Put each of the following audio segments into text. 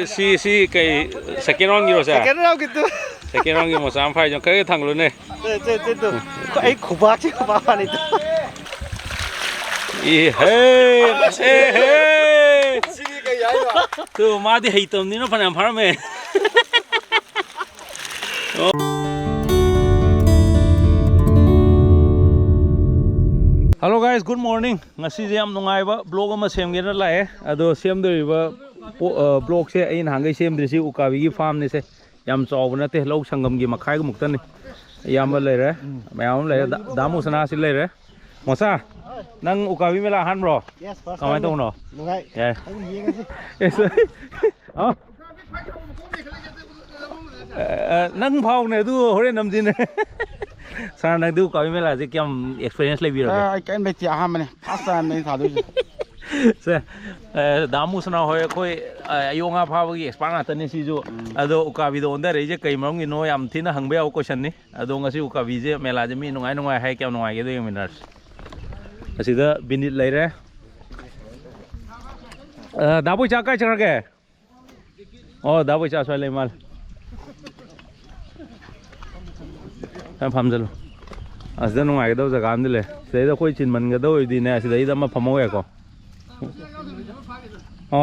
si cái second round gitu saya. Second round gitu. Second round gitu mau sampai jam kayak thang lu nih. Itu. Kubak sih kubakan itu. Hei. Tuh mati hitam ni no panam parame. Hello guys, good morning. Ngasi jam nungai ba blog ama semgena lae. Ado semdori ba blog se ain hangai semdri si ukawi gi farm ni se yam chawbna te lok sangam gi makhai gu muktan ni yam ba leire mayam leire damu sana si leire mosa nang ukawi mela han bro Yes, first kamai tong no nungai. yeah Anh hiên cái gì? yes nang phau ne du hore nam jin sana nang du ukawi mela je kyam experience le bi ro Cái này chị ham này, phát sản này thảo được. se damu sana hoy koi ayonga phawagi expand atani si jo ado ukabi do onda reje kai mong ni no yam thina hangbe au question ni ado ngasi ukabi je mela je mi nungai nungai hai kyam nungai ge do minars asida binit leire dabu cha kai chang ge oh dabu cha swai le mal tam pham jalo asida nungai ge do jaga am dile sei da koi chin man ge do di ne asida ida ma phamo ya ko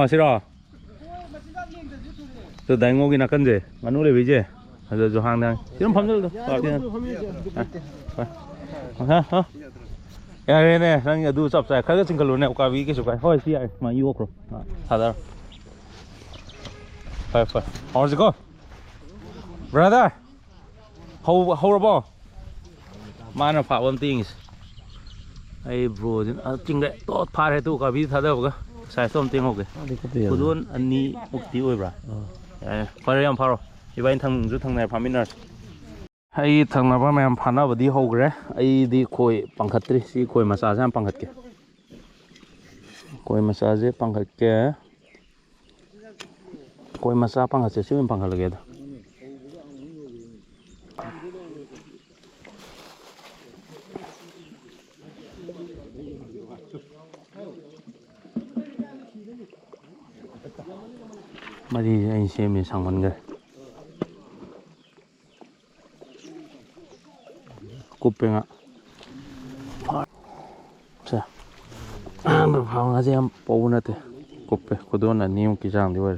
싫어. 저 냉목이나 건지 마누레 비제. 저 항상 지금 밤들도. 야, 얘네 랑 두 섭사. 카가 싱글로네 오카비 계속 가. 허이 씨야. 마 이오크로. 사다. Fine. How's it go? Brother. How about? Man of one things. Hey bro, chính đấy tốt phá hết tu cả bí thật đâu cơ. Sai xong tiếng học kìa. Cô luôn anh ni một tí ơi bra. Phải làm phá rồi. Thì vậy thằng rút thằng này phá mình rồi. Hay thằng nào mà em phá nào vào đi học rồi. Ai đi coi bằng khát đi, si coi massage bằng khát kìa. Coi massage bằng khát kìa. Coi massage bằng khát sẽ siêu bằng khát lagi đó. Mari anh xem mình sang vấn đề cúp bên ạ sao được phòng là xem bầu nữa thì cúp bên có đôi là nhiều cái trang đi vậy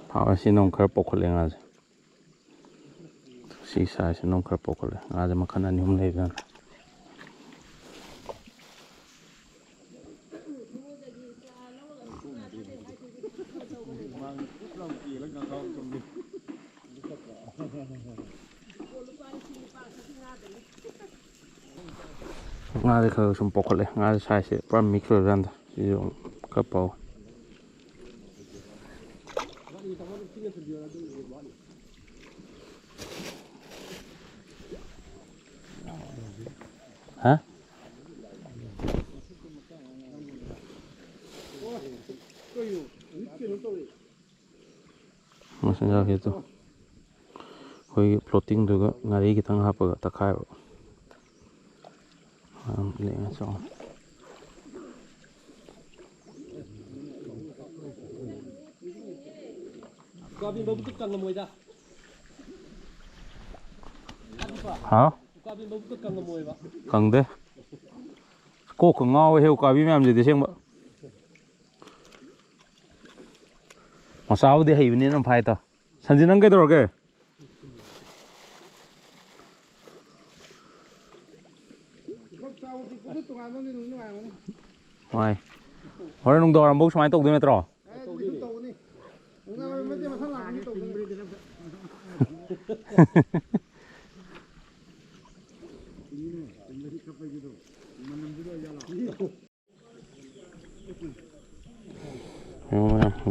How xin ông khởi bốc lên ngay, xí sai xin ông khởi bốc lên, ngay mà khăn anh hôm nay vậy. Ngay thì khởi sum bốc lên, ngay sai sẽ pram mix rồi ra, thì ông khởi bốc. Hả? Maksudnya gitu. Koi floating juga ngari kita ngapa tak kaya. Lihat so. Kabin babu tukang ngamoy dah. Hả? Kabin babu tukang ngamoy ba? Kang de. Cô khang ngao heo kabin làm gì thế xem vậy? Mà sao đi hay bên nó phải ta? Sanjin ang cái đó rồi Ngoài. Hồi nung đo làm bốc máy tốc đi metro.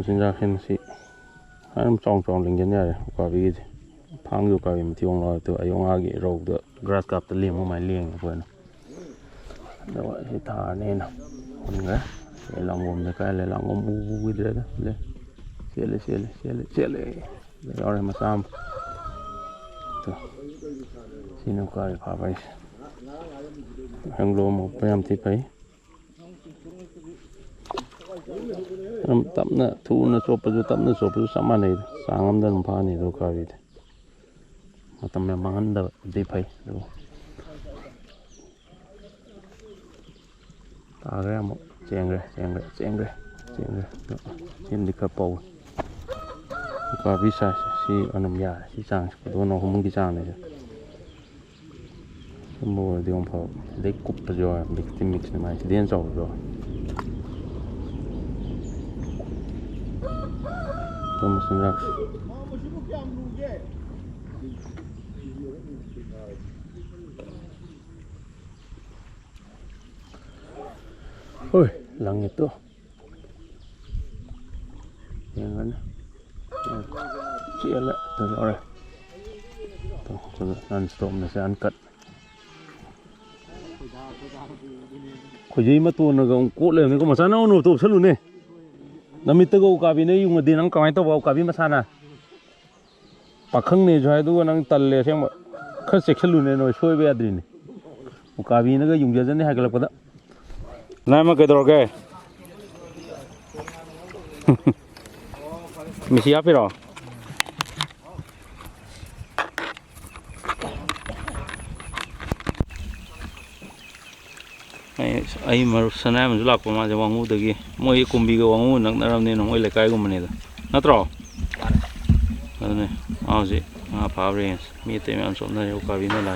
चिंजाखिन सी चौं लिंजन यारे उकाबी फांग उकाबी मथियों लो तो अयों आगे road grass काप तो Laing माइ Laing कोन दो हि थाने ना उनगा ये लांगोम ने का ले लांगोम उ विदरे ले चले और मसाम तो सिनो का फाबाई हंगलो मो पयम थी पई तपना थूना चोपजु तपना चोपजु समाने सांगमदन फानी दो काबी मतम में मंगंद दे फई दो तागरे मो चेंगरे चिन दिखा पौ काबी सा सी अनम या सी चांग दो नो हम की चांग ने मो दियों फा दे कुप जो मिक्स ने माइ देन चौ जो तो मसनक oi lang itu yang mana ciela tuh orang tuh non stop nasi angkat kujui matu naga ungkut le ni ko masana unu tuh selu ne namit to ukabi ne yung din ang kamay to ukabi masana pakhang ne jo hai du nang tal le sem kha section lu ne no soi be adri ne ukabi ne ga yung jajan ne ha galak pada na ma ke dor ke misi api ro ai mar sana man julak pa ma ja wangu dagi moi kumbi ga wangu nak naram ne no le kai gum ne da natro adne auji a pavres mi te man som na yo ka vi na la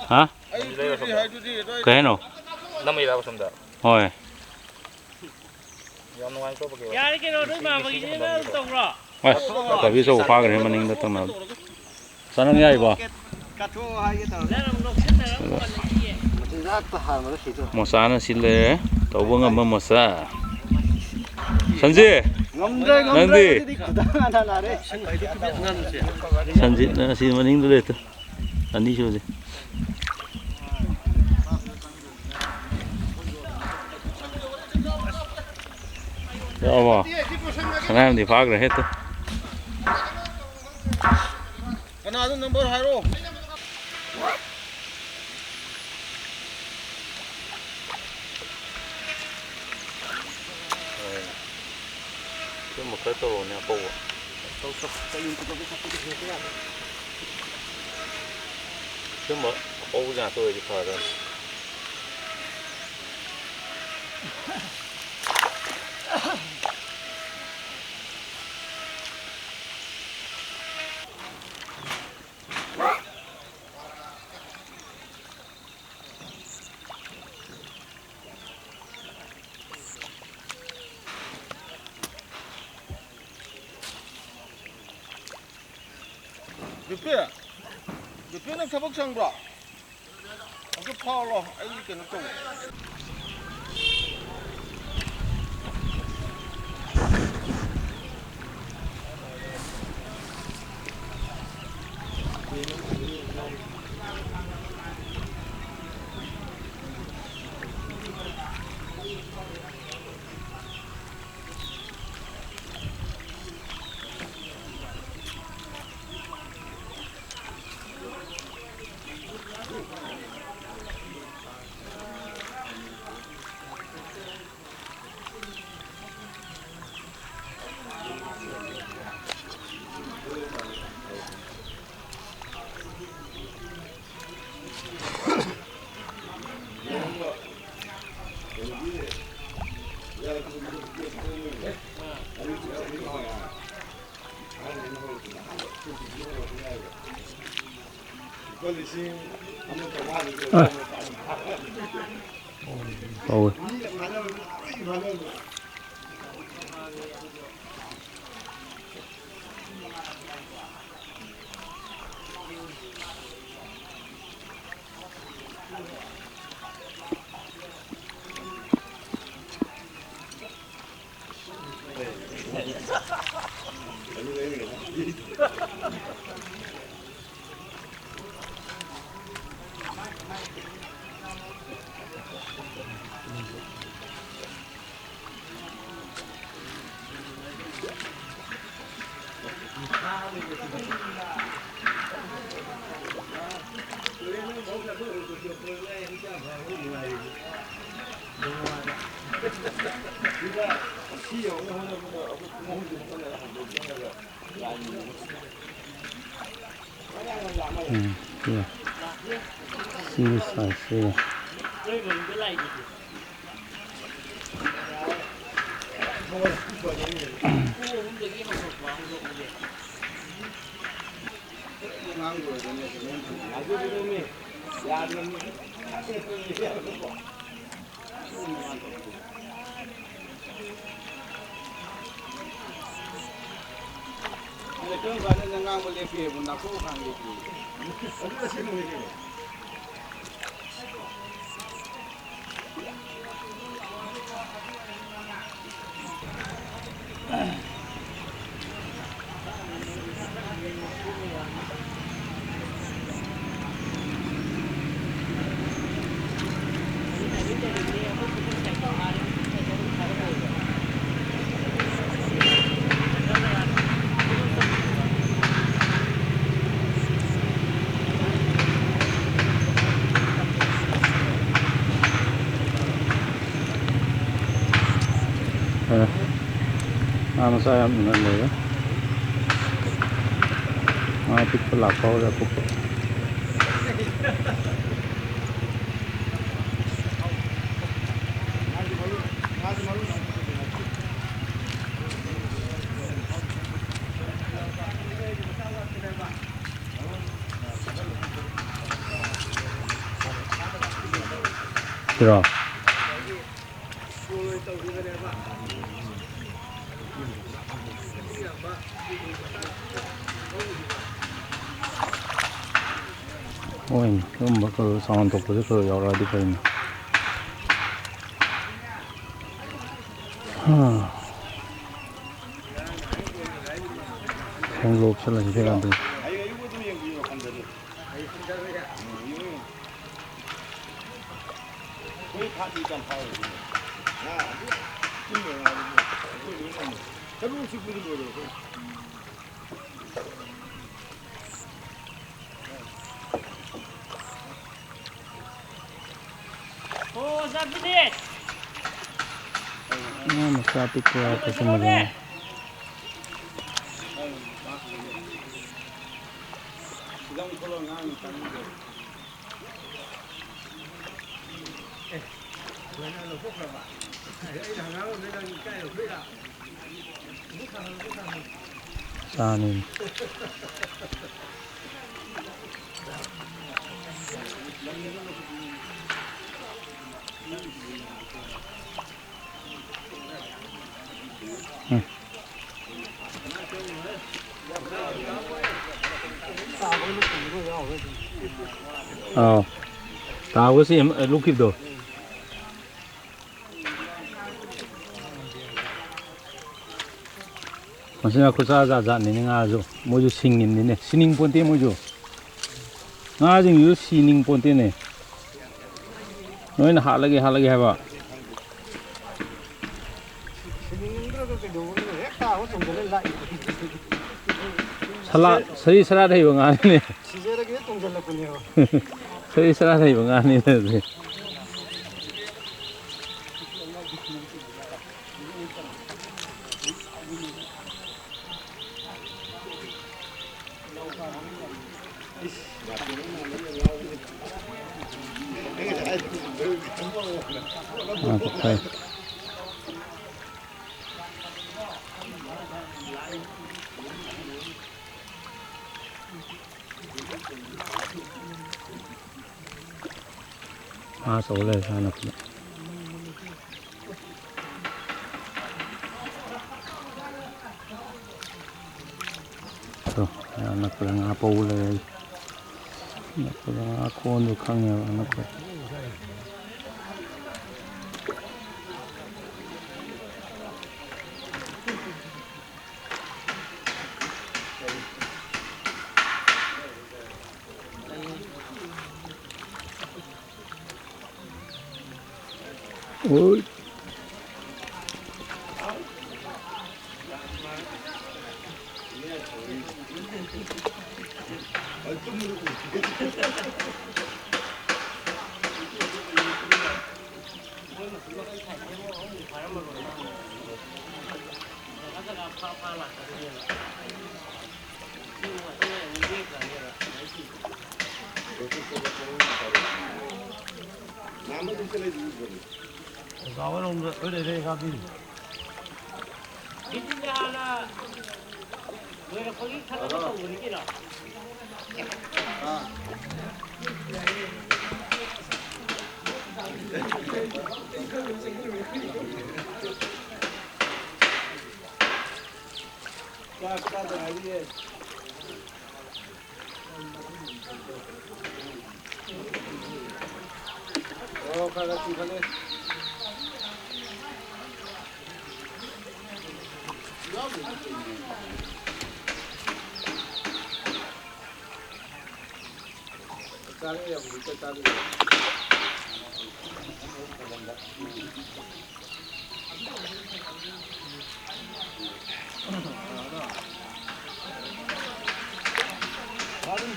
ha cái nào năm mươi đâu xong được thôi ya cái đó đúng mà cái gì nó tổng rồi ôi cái ví dụ pha cái này mình đang nào sao nó nhảy vào một sáng nó xin lấy tàu vương ngầm một sáng 선지 난디 선지 나 xin mà nín được anh đi chưa gì đó mà thằng em thì phá rồi hết thôi cái nào cũng number 2 rồi cái một cái tổ này bầu cái một bầu nhà tôi thì phải rồi 몇 배는 타박장 봐. 그 파울로 이렇게 넣고. Ôi. Yeah. See this side, see. Saya mengenai ya, pik pelakau dah pukul. Kira. Ôi, không có cơ son tục cái cơ giàu ra đi về. Không lốp sẽ là như thế nào đây? Masapit ko ako sa mga. Sanin. Tahu sih lukip tuh. Maksudnya aku saja nih ngajo, mau ju singin nih, sining ponte mau ju. Ngajo ju sining ponte nih. Noin hal lagi apa? Salah, seri salah deh bang ani. Seri salah deh bang ani nih. Okay. Masuk oleh sana pula. Tuh, anak bilang apa boleh? Anak bilang aku untuk kangnya anak. 오.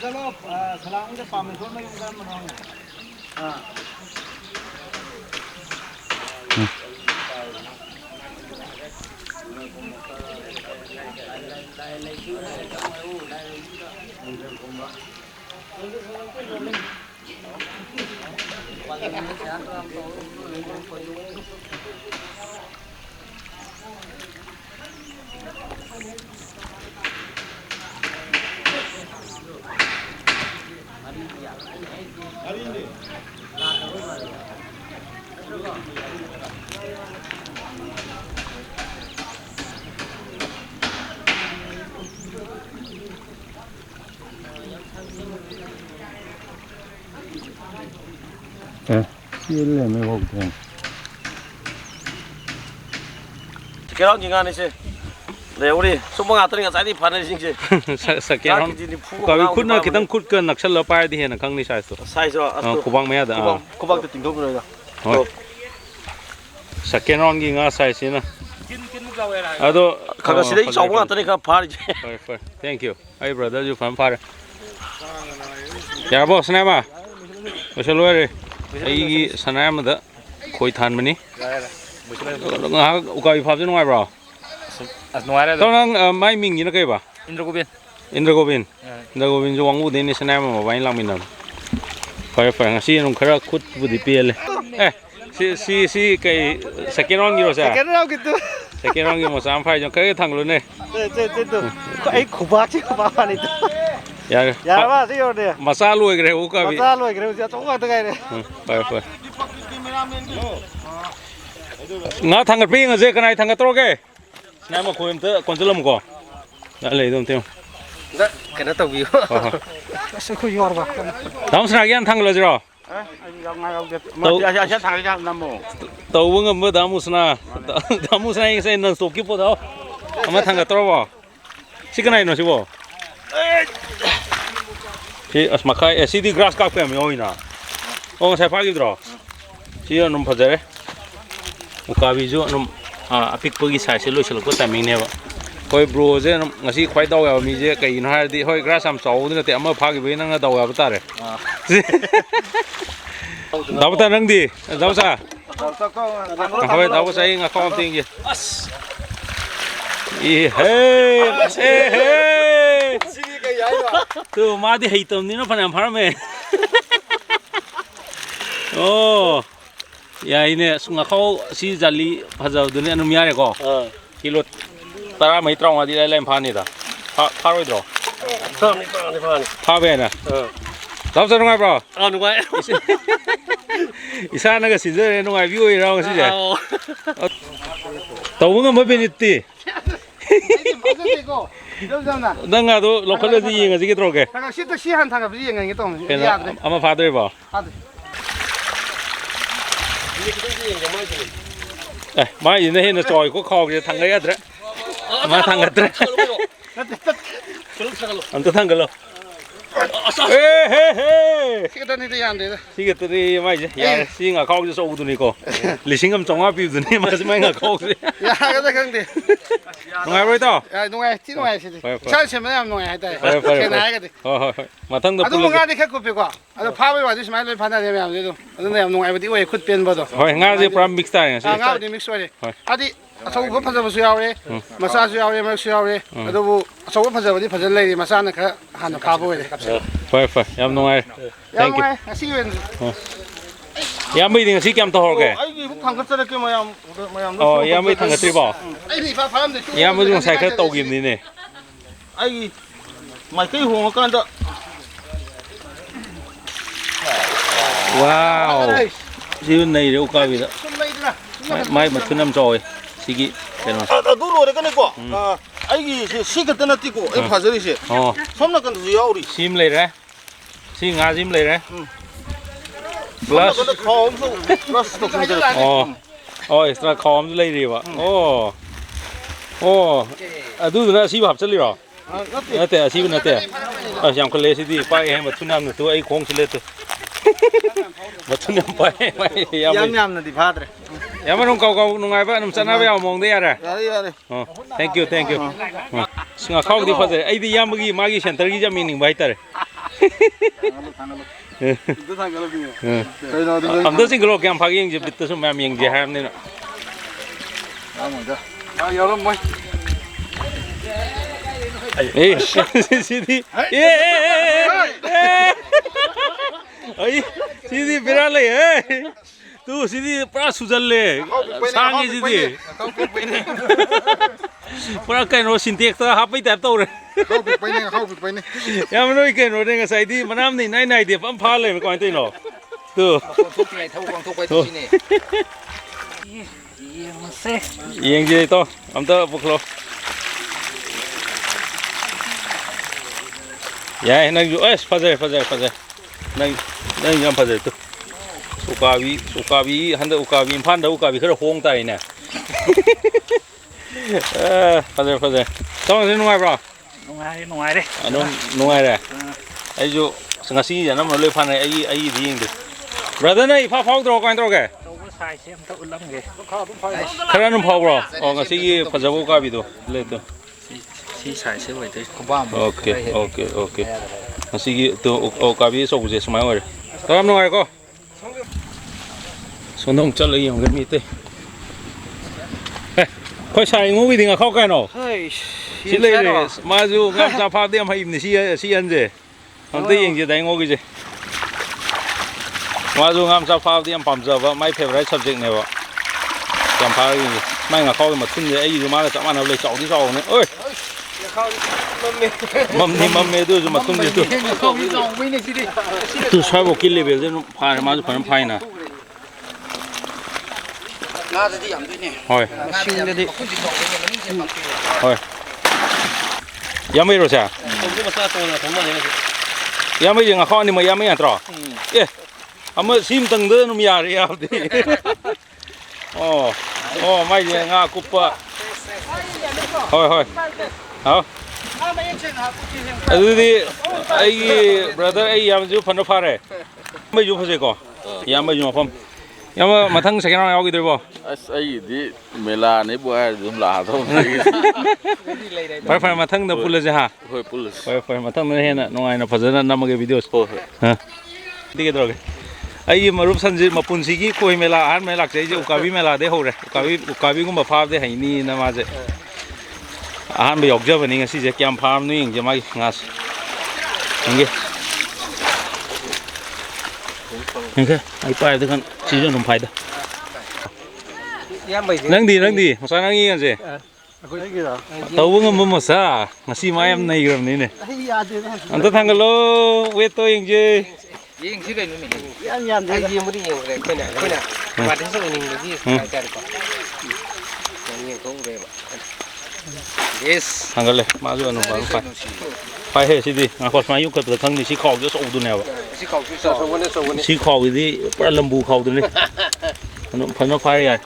चलो सलाम से पामे थोड़ा मैं काम बनाऊंगा हां 씨를 매고 그냥. cái gì ngon này chứ để 우리 소봉 아들이가 자리 파는 신지 사케랑 가위 굿나 기당 굿그 낙찰러 빠야 돼 해나 강리 사이즈 사이즈 고방 매야다 고방도 띵도 그러다 사케랑 기가 사이즈나 아도 가가 시대 소봉 아들이가 파지 thank you hey brother you fan par ya boss na ma masalo re ai sanam da khoi than mani nga ukai phap nu ngai bro nuare to nang mai ming ni na kai ba Indragobin Indragobin jo wangu de ni sanam ma bain lang min na phải phải ngasi nong khara khut budi pel si kai second round gi ro sa cái nào gitu second round gi mo sam phai jo kai thang lu ne itu ai khubak sih khubak itu ya ya ba sih orde masa lu gre u ka bi masa lu gre usia chong ta kai ne phải phải nga thang pi nga je kanai thang tro ke na ma khoim te kon chelam ko na le dom teo cái nó tàu view sao không yor ba dam sna gian thang lo jro sẽ thằng ra năm mồ tàu vương ngâm mưa damu sna anh sẽ nâng số kiếp vào đó mà thang tro ba si kanai no si bo si asmakai si di grass kap pem yoina ong sai phagi dro si num phajare ukabi jo num apik pagi sai se lo chalo ko timing ne ba koi bro je ngasi khwai daw ya mi je kai no ha di hoi grass am chaw ni te ama phagi be nang daw ya ba tare daw ta nang di daw sa hoi daw sa nga khom ting ji i he tu ma di hei tom ni no phanam phar me oh ya ini sunga kau si jali phajau dune anum yare ko kilo tara mai trong adi lai phan ni da pha roi dro pha be na daw sa ngai bro ngai isa na ga sin je ngai view i rong si je tàu ngam ba be ni ti nang ga do lokal ji yeng ji ke tro ke thằng shit shi han thằng gì ngai tong ama pha doi ba mai ini hena coy ko khog je thang ga adre ma thang adre anta thang galo ꯍꯦ ꯈꯤꯇꯅꯤꯗ ꯌꯥꯝꯗꯦꯗ ꯁꯤꯒꯠꯇꯗꯤ ꯃꯥꯏꯁꯦ ꯌꯥꯔꯦ ꯁꯤ ꯉꯥꯈꯥꯎꯁꯦ ꯑꯆꯧꯕꯗꯨꯅꯤꯀꯣ 1,500 ꯄꯤꯕꯗꯨꯅꯤ ꯃꯥꯁꯤ ꯃꯥꯏ ꯉꯥꯈꯥꯎꯁꯦ ꯌꯥꯒꯗ꯭ꯔꯥ ꯈꯪꯗꯦ ꯅꯨꯡꯉꯥꯏꯕ꯭ꯔꯣ ꯏꯇꯥꯎ ꯅꯨꯡꯉꯥꯏ ꯊꯤ ꯅꯨꯡꯉꯥꯏ ꯁꯤꯗꯤ ꯐꯔꯦ, ꯐꯔꯦ. ꯏꯁꯥ ꯁꯦꯝꯕꯗ ꯌꯥꯝ ꯅꯨꯡꯉꯥꯏ ꯍꯥꯏꯇꯥꯔꯦ ꯐꯔꯦ ꯐꯔꯦ ꯁꯦꯡꯅ ꯐꯔꯦ ꯍꯥꯏꯔꯒꯗꯤ ꯍꯣꯏ ꯍꯣꯏ ꯍꯣꯏ ꯃꯊꯪꯗ ꯑꯗꯨꯕꯨ ꯄꯨꯜꯂꯁꯦ ꯉꯥꯗꯤ ꯈꯔ ꯀꯨꯞꯄꯤꯀꯣ ꯑꯗꯣ ꯐꯥꯕꯩ ꯋꯥꯗꯤ ꯁꯨꯃꯥꯏꯅ ꯂꯣꯏ ꯐꯥꯅꯔꯦ ꯃꯌꯥꯝꯁꯦ ꯑꯗꯨꯝ ꯑꯗꯨꯅ ꯌꯥꯝ ꯅꯨꯡꯉꯥꯏꯕꯗꯤ ꯑꯣꯏ ꯈꯨꯠ ꯄꯦꯟꯕꯗꯣ ꯍꯣꯏ ꯉꯥꯁꯦ ꯄꯨꯔꯥ ꯃꯤꯛꯁ ꯇꯥꯔꯦ ꯉꯁꯤ ꯉꯥꯕꯨꯗꯤ ꯃꯤꯛꯁ ꯑꯣꯏꯔꯦ ꯍꯣꯏ. ꯍꯥꯏꯗꯤ ꯑꯆꯧꯕ ꯐꯖꯕꯁꯨ ꯌꯥꯎꯔꯦ ꯃꯆꯥꯁꯨ ꯌꯥꯎꯔꯦ ꯃꯔꯛꯁꯨ ꯌꯥꯎꯔꯦ ꯑꯗꯨꯕꯨ ꯑꯆꯧꯕ ꯐꯖꯕꯗꯤ ꯐꯖꯅ ꯂꯩꯔꯤ ꯃꯆꯥꯅ ꯈꯔ ꯍꯥꯟꯅ ꯐꯥꯕ ꯑꯣꯏꯔꯦ ꯐꯔꯦ ꯐꯔꯦ ꯌꯥꯝ ꯅꯨꯡꯉꯥꯏꯔꯦ ꯌꯥꯝ ꯊꯦꯡꯛ ꯌꯨ ꯅꯨꯡꯉꯥꯏ ꯉꯁꯤꯒꯤ ꯑꯣꯏꯅ ꯏꯌꯥꯝꯕꯩꯗꯤ ꯉꯁꯤ ꯀꯌꯥꯝ ꯇꯧꯍꯧꯔꯒꯦ ꯑꯩꯒꯤ ꯊꯥꯡꯒꯠꯆꯔꯛꯀꯦ ꯃꯌꯥꯝꯗꯣ ꯑꯣ ꯏꯌꯥꯝꯕꯩ ꯊꯥꯡꯒꯠꯇ꯭ꯔꯤꯕꯣ ꯑꯩꯅ ꯏꯐꯥ ꯐꯥꯔꯝꯗꯦ ꯏꯌꯥꯝꯕꯁꯨ ꯉꯁꯥꯏ ꯈꯔ ꯇꯧꯈꯤꯕꯅꯤꯅꯦ ꯑꯩꯒꯤ ꯃꯥꯏꯀꯩ ꯍꯣꯡꯉꯀꯥꯟꯗ ꯋꯥꯎ ꯁꯤꯁꯨ ꯅꯩꯔꯦ ꯎꯀꯥꯕꯤꯗ ꯁꯨꯝ ꯂꯩꯗꯅ ꯃꯥꯏ ꯃꯊꯨꯟ ꯌꯥꯝ ꯆꯥꯎꯋꯦ ꯁꯤꯒꯤ ꯀꯩꯅꯣ ꯑꯗꯨ ꯂꯣꯏꯔꯒꯅꯦꯀꯣ ꯑꯩꯒꯤ ꯁꯤ ꯈꯛꯇ ꯅꯠꯇꯦꯀꯣ ꯑꯩ ꯐꯥꯖꯔꯤꯁꯦ ꯑꯣ ꯁꯣꯝ ꯅꯥꯀꯟꯗꯁꯨ ꯌꯥꯎꯔꯤ ꯁꯤ ꯑꯃ ꯂꯩꯔꯦ ꯁꯤ ꯉꯥꯁꯤ ꯑꯃ ꯂꯩꯔꯦ ꯁꯣꯝ ꯄ꯭ꯂꯁ ꯅꯥꯀꯟꯗ ꯈꯥꯎ ꯑꯃꯁꯨ ꯄ꯭ꯂꯁ ꯇꯧꯁꯤꯟꯖꯔꯛꯀꯦ ꯑꯣ ꯑꯣ ꯑꯦꯛꯁꯇ꯭ꯔꯥ ꯈꯥꯎ ꯑꯃꯁꯨ ꯂꯩꯔꯤꯕ ꯑꯣ ꯑꯣ ꯑꯗꯨꯗꯨꯅ ꯑꯁꯤꯕꯨ ꯍꯥꯞꯆꯤꯜꯂꯤꯔꯣ ꯅꯠꯇꯦ ꯅꯠꯇꯦ ꯑꯁꯤꯕꯨ ꯅꯠꯇꯦ ꯑꯁ ꯌꯥꯝ ꯈꯜꯂꯦ ꯁꯤꯗꯤ ꯄꯥꯛꯑꯦ ꯃꯊꯨꯟ ꯌꯥꯝꯅ ꯇꯨ ꯑꯩ ꯈꯣꯡꯁꯤ ꯂꯦꯠꯇꯨ ꯃꯊꯨꯟ ꯌꯥꯝ ꯄꯥꯛꯑꯦ ꯌꯥꯝ ꯌꯥꯝꯅꯗꯤ ꯐꯥꯗ꯭ꯔꯦ ꯌꯥꯝ ꯑꯗꯨꯝ ꯀꯥꯎ ꯅꯨꯡꯉꯥꯏꯕ ꯑꯗꯨꯝ ꯆꯠꯅꯕ ꯌꯥꯕ ꯃꯑꯣꯡꯗ ꯌꯥꯔꯦ ꯌꯥꯔꯦ ꯌꯥꯔꯦ ꯑꯣ ꯊꯦꯡꯛ ꯌꯨ ꯉꯥꯈꯥꯎꯗꯤ ꯐꯖꯩ ꯑꯩꯗꯤ ꯏꯌꯥꯝꯕꯒꯤ ꯃꯥꯒꯤ ꯁꯦꯟꯇꯔꯒꯤ ꯌꯥꯝ ꯌꯦꯡꯅꯤꯡꯕ ꯍꯥꯏꯇꯥꯔꯦ ꯑꯝꯇ ꯆꯤꯡꯈꯠꯂꯣ ꯀꯌꯥꯝ ꯐꯥꯒꯦ ꯌꯦꯡꯁꯦ ꯕꯤꯠꯇꯁꯨ ꯃꯌꯥꯝ ꯌꯦꯡꯁꯦ ꯍꯥꯏꯔꯕꯅꯤꯅ ꯌꯥꯎꯔꯝꯃꯣꯏ ꯑꯦ ꯁꯤꯗꯤ ꯑꯩ ꯁꯤꯗꯤ ꯕꯦꯔꯥ ꯂꯩ ꯇꯨ ꯁꯤꯗꯤ ꯄꯨꯔꯥ ꯁꯨꯖꯜꯂꯦ ꯁꯥꯡꯉꯦ ꯁꯤꯗꯤ ꯄꯨꯔꯥ ꯀꯩꯅꯣ ꯁꯤꯟꯇꯦꯛꯁꯇ ꯍꯥꯞꯄꯩ ꯇꯥꯏꯞ ꯇꯧꯔꯦ ꯌꯥꯝ ꯅꯣꯏ ꯀꯩꯅꯣꯅꯦ ꯉꯁꯥꯏꯗꯤ ꯃꯅꯥꯝꯅ ꯏꯅꯥꯏ ꯅꯥꯏꯗꯦ ꯄꯝ ꯐꯥ ꯂꯩꯕ ꯀꯃꯥꯏꯅ ꯇꯧꯔꯤꯅꯣ ꯌꯦꯡꯁꯦ ꯏꯇꯥꯎ ꯑꯝꯇ ꯄꯨꯈꯠꯂꯣ ꯌꯥꯏ ꯅꯪꯁꯨ ꯑꯁ ꯐꯖꯩ ꯅꯪ ꯌꯥꯝ ꯐꯖꯩ ꯇꯨ ꯎꯀꯥꯕꯤ ꯍꯟꯗꯛ ꯎꯀꯥꯕꯤ ꯏꯝꯐꯥꯜꯗ ꯎꯀꯥꯕꯤ ꯈꯔ ꯍꯣꯡ ꯇꯥꯏꯅꯦ ꯐꯖꯩ ꯇꯧꯔꯁꯤ ꯅꯨꯡꯉꯥꯏꯕ꯭ꯔꯣ ꯅꯨꯡꯉꯥꯏꯔꯦ ꯑꯗꯨꯝ ꯅꯨꯡꯉꯥꯏꯔꯦ ꯑꯩꯁꯨ ꯉꯁꯤ ꯑꯅꯝꯕꯅ ꯂꯣꯏ ꯐꯥꯅꯩ ꯑꯩꯒꯤꯗꯤ ꯌꯦꯡꯗꯦ ꯕ꯭ꯔꯗꯔꯅ ꯏꯐꯥ ꯐꯥꯎꯗ꯭ꯔꯣ ꯀꯃꯥꯏꯅ ꯇꯧꯔꯒꯦ ꯁꯥꯏꯁꯦ ꯑꯝꯇ ꯎꯠꯂꯝꯒꯦ ꯈꯔ ꯑꯗꯨꯝ ꯐꯥꯎꯕ꯭ꯔꯣ ꯑꯣ ꯉꯁꯤꯒꯤ ꯐꯖꯕ ꯎꯀꯥꯕꯤꯗꯣ ꯂꯩꯇꯣ ꯁꯤ ꯁꯥꯏꯁꯦ ꯑꯣꯏꯗꯣꯏ ꯈꯨꯕꯥꯝ ꯑꯣꯀꯦ ꯉꯁꯤꯒꯤ ꯎꯀꯥꯕꯤ ꯑꯆꯧꯕꯁꯦ ꯁꯨꯃꯥꯏꯅ ꯑꯣꯏꯔꯦ ꯌꯥꯝ ꯅꯨꯡꯉꯥꯏꯔꯦꯀꯣ ꯁꯣꯝꯗ ꯑꯃꯨꯛ ꯆꯠꯂꯒ ꯌꯦꯡꯉꯨꯒꯦ ꯃꯤ ꯑꯇꯩ ꯑꯩꯈꯣꯏ ꯁꯥꯏ ꯏꯉꯨꯒꯤꯗꯤ ꯉꯥꯈꯥꯎ ꯀꯥꯏꯅꯣ ꯁꯤ ꯂꯩꯔꯦ ꯃꯥꯁꯨ ꯉꯥ ꯃꯆꯥ ꯐꯥꯕꯗꯤ ꯌꯥꯝ ꯍꯩꯕꯅꯤ ꯁꯤ ꯍꯟꯁꯦ ꯑꯝꯇ ꯌꯦꯡꯁꯦ ꯗꯥꯏꯉꯣꯒꯤꯁꯦ ꯃꯥꯁꯨ ꯉꯥ ꯃꯆꯥ ꯐꯥꯕꯗꯤ ꯌꯥꯝ ꯄꯥꯝꯖꯕ ꯃꯥꯏ ꯐꯦꯚꯣꯔꯥꯏꯠ ꯁꯕꯖꯦꯛꯅꯦꯕ ꯌꯥꯝ ꯐꯥꯔꯒ ꯌꯦꯡꯁꯦ ꯃꯥꯏ ꯉꯥꯈꯥꯎꯒꯤ ꯃꯊꯨꯟꯁꯦ ꯑꯩꯒꯤꯁꯨ ꯃꯥꯒ ꯆꯞ ꯃꯥꯟꯅꯕ ꯂꯩ ꯆꯥꯎꯗꯤ ꯆꯥꯎꯕꯅꯦ ꯑꯣꯏ ꯃꯝꯃꯦ ꯑꯗꯨ ꯑꯣꯏꯔꯁꯨ ꯃꯊꯨꯟꯁꯦ ꯇꯨ ꯁ꯭ꯋꯥꯏꯐꯥꯎꯀꯤ ꯂꯦꯚꯦꯜꯁꯦ ꯑꯗꯨꯝ ꯐꯥꯔꯦ ꯃꯥꯁꯨ ꯐꯖꯅ ꯐꯥꯏꯅ ꯉꯥꯗꯗꯤ ꯌꯥꯝꯗꯣꯏꯅꯦ ꯍꯣꯏ ꯃꯁꯤꯡꯗꯗꯤ ꯍꯣꯏ ꯌꯥꯝꯕꯩꯔꯣ ꯁꯦ ꯌꯥꯝꯕꯩꯁꯦ ꯉꯥꯈꯥꯎ ꯑꯅꯤꯃꯛ ꯌꯥꯝꯕꯩ ꯅꯠꯇ꯭ꯔꯣ ꯑꯦ ꯑꯃ ꯁꯤꯃꯇꯪꯗ ꯑꯗꯨꯝ ꯌꯥꯔꯦ ꯌꯥꯕꯗꯤ ꯑꯣ ꯃꯥꯏꯁꯦ ꯉꯥ ꯀꯨꯞꯄ ꯍꯣꯏ ꯍꯥꯎ ꯑꯗꯨꯗꯤ ꯑꯩꯒꯤ ꯕ꯭ꯔꯗꯔ ꯑꯩ ꯌꯥꯝꯁꯨ ꯐꯅ ꯐꯥꯔꯦ ꯏꯌꯥꯝꯕꯩꯁꯨ ꯐꯖꯩꯀꯣ ꯏꯌꯥꯝꯕꯩꯁꯨ ꯃꯐꯝ ꯏꯌꯥꯝꯕ ꯃꯊꯪ ꯁꯦꯀꯦꯟ ꯔꯥꯎꯟ ꯌꯥꯎꯈꯤꯗ꯭ꯔꯤꯕꯣ ꯑꯁ ꯑꯩꯒꯤꯗꯤ ꯃꯦꯂꯥꯅꯤꯕꯨ ꯍꯥꯏꯔꯗꯤ ꯑꯗꯨꯝ ꯂꯥꯛꯑꯗꯧꯅꯤ ꯐꯔꯦ ꯃꯊꯪꯗ ꯄꯨꯜꯂꯁꯦ ꯍꯥ ꯍꯣꯏ ꯄꯨꯜꯂꯁꯤ ꯐꯔꯦ ꯃꯊꯪꯗ ꯍꯦꯟꯅ ꯅꯨꯡꯉꯥꯏꯅ ꯐꯖꯅ ꯅꯝꯃꯒꯦ ꯚꯤꯗꯤꯑꯣꯁ ꯍꯣꯏ ꯀꯩꯗꯧꯔꯒꯦ ꯑꯩꯒꯤ ꯃꯔꯨꯞ ꯁꯟꯖꯤꯠ ꯃꯄꯨꯟꯁꯤꯒꯤ ꯈꯣꯏ ꯃꯦꯂꯥ ꯑꯍꯥꯟꯕ ꯂꯥꯛꯆꯩꯁꯦ ꯎꯀꯥꯕꯤ ꯃꯦꯂꯥꯗꯩ ꯍꯧꯔꯦ ꯎꯀꯥꯕꯤꯒꯨꯝꯕ ꯐꯥꯕꯗꯤ ꯍꯩꯅꯤꯅ ꯃꯥꯁꯦ ꯑꯍꯥꯟꯕ ꯌꯥꯎꯖꯕꯅꯤ ꯉꯁꯤꯁꯦ ꯀꯌꯥꯝ ꯐꯥꯔꯝꯅꯣ ꯌꯦꯡꯁꯦ ꯃꯥꯒꯤ ꯉꯥꯁꯦ ꯌꯦꯡꯒꯦ ꯑꯩ ꯄꯥꯏꯕꯗ ꯈꯟ ꯁꯤꯁꯨ ꯑꯗꯨꯝ ꯐꯥꯏꯗ ꯅꯪꯗꯤ ꯃꯆꯥ ꯅꯪ ꯌꯦꯡꯉꯁꯦ ꯇꯧꯕ ꯉꯝꯕ ꯃꯆꯥ ꯉꯁꯤ ꯃꯥ ꯌꯥꯝ ꯅꯩꯈ꯭ꯔꯕꯅꯤꯅꯦ ꯑꯝꯇ ꯊꯥꯡꯒꯠꯂꯣ ꯋꯦꯠꯇꯣ ꯌꯦꯡꯁꯦ ꯌꯦꯡꯁꯤ ꯀꯩꯅꯣꯅꯦ ꯌꯥꯝꯗꯦ ꯌꯦꯡꯕꯨꯗꯤ ꯌꯦꯡꯉꯨꯔꯦ ꯑꯩꯈꯣꯏꯅ ꯄꯥꯔꯇꯤꯁ ꯑꯣꯏꯅꯤꯡꯕꯒꯤ ꯍꯥꯏꯇꯥꯔꯦꯀꯣ ꯌꯦꯡꯊꯣꯛꯎꯔꯦꯕ ꯌꯦꯁ ꯊꯥꯡꯒꯠꯂꯦ ꯃꯥꯁꯨ ꯑꯗꯨꯝ ꯐꯥꯏ ꯐꯥꯏꯍꯦ ꯁꯤꯗꯤ ꯉꯥꯈꯣ ꯁꯨꯃꯥꯏꯅ ꯌꯨꯈꯠꯄꯗ ꯈꯪꯅꯤ ꯁꯤ ꯈꯥꯎꯁꯦ ꯑꯆꯧꯕꯗꯨꯅꯦꯕ ꯁꯤ ꯈꯥꯎꯒꯤꯗꯤ ꯄꯨꯔꯥ ꯂꯝꯕꯨ ꯈꯥꯎꯗꯨꯅꯤ ꯑꯗꯨꯝ ꯐꯖꯅ ꯐꯥꯏ ꯌꯥꯏ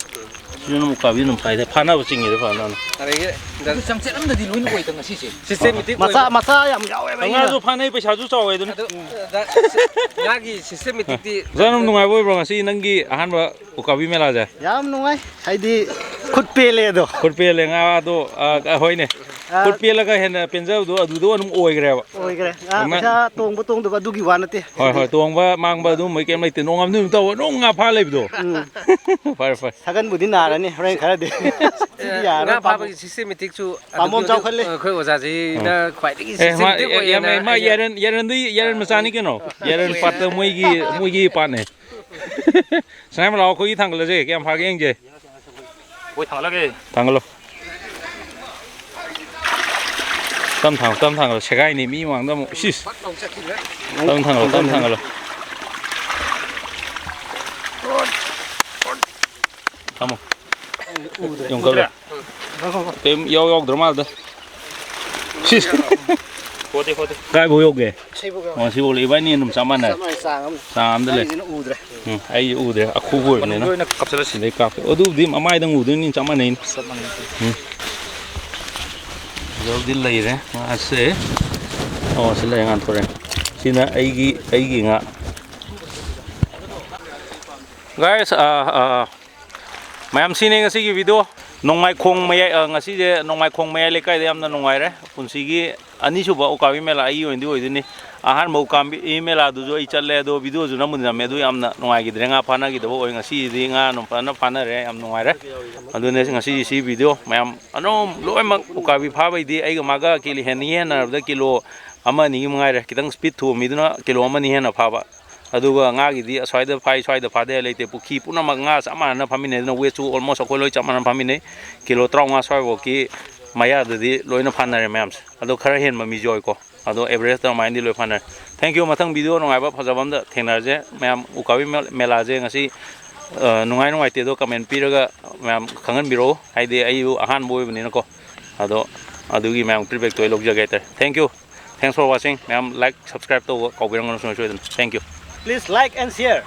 ꯁꯤꯁꯨ ꯑꯗꯨꯝ ꯎꯀꯥꯕꯤ ꯑꯗꯨꯝ ꯐꯥꯏꯗ ꯐꯥꯅꯕ ꯆꯤꯡꯉꯤꯗ ꯐꯖꯅ อะไรเงี้ยจังเจ็ดน้ำดีลุ้นกว่าตั้งสิซิสเตมติก masa yang jauh ya. งาสุพานให้ไปชาจุจ่อไว้ตัวนี้ งากี่ซิสเตมติกที่ จะนุ่มนุ่งไงบ่อยบ้างสินังกี้อาหารว่าอุกาบิเมล่าจ้ะ Ya menungai, saya di kut pele tu. คนเปลี่ยนเลยงาตัวหอยเนี่ยคนเปลี่ยนแล้วก็เห็นเป็นเจ้าตัวดูตัวนุ่มโอยกันแล้ว Oh kira, bisa tung betung tu badu giwan nanti. หอยตัวว่ามังบาดูไม่เกี่ยวไม่ติดน้องงามนุ่มตัวน้องงาพาเลยตัวไป Sakan budi nara ni, orang kara deh. งาพาไปซิสเตมติกชูเคยว่าจะน่าขวายที่ซิ เอ้ สเตมติกว่าอย่าง มาเยรันดีเยรันมาซานี่กันเนาะเยรันปัตตมวยกี้ปานเนี่ยใช่ไหมเราคุยทางกันเลยแกมพาเก่งเจ โอ้ยทางละเก ทางกันเลยตั้มทางกันเช็คไอ้นี่มีมังตั้มชิสตั้มทางกันเลยทำมั้งยงกันเลยเต็มยอกดราม่าเด้อชิสกายบุยกเกะอ๋อสิบุลีบ้านนี่นุ่มสามันเลย Sama สามเด้อเลย ini udra. ไอ้อูเด้ออะคู่บุยเนี่ยนะกับเสร็จสิได้กับโอ้ดูดิมาไม่ต้องอูดูนี่สามันเนี่ยเราดิเลยนะมาเสะอ๋อเสร็จแล้วงานตัวเองสินะไอ้กี่งะ guys mayam sini ngasi gi video nongmai khong maya ngasi je nongmai khong maya lekai de amna nongai re punsi gi ani suba ukawi mela ai oindi oidini ahan mo kambi email adu jo I challe do video ju namun na me do amna nongai gi drenga phana gi do oi ngasi di nga no phana re am nongai re adu ne ngasi si video mayam anom loi mak ukawi pha bai di ai ga maga kili heni na da kilo ama ni ngai re kitang speed thu mi duna kilo ama ni hena pha ba aduga nga gi di aswaida phade leite pukhi puna ma nga samana phamine no we chu almost ko loi chamana phamine kilo tronga swai wo ki maya di loina phanare mams adu khara hen ma mi joy ko adu average ta mind loi phanar thank you mathang video no ngai ba phajabam da thengnar je mam ukawi mela je ngasi nungai te do comment piraga mam khangan biro haide ayu ahan boy bani na ko adu gi mam feedback toy log jage ta thank you thanks for watching mam like subscribe to ko birang no so thank you Please like and share.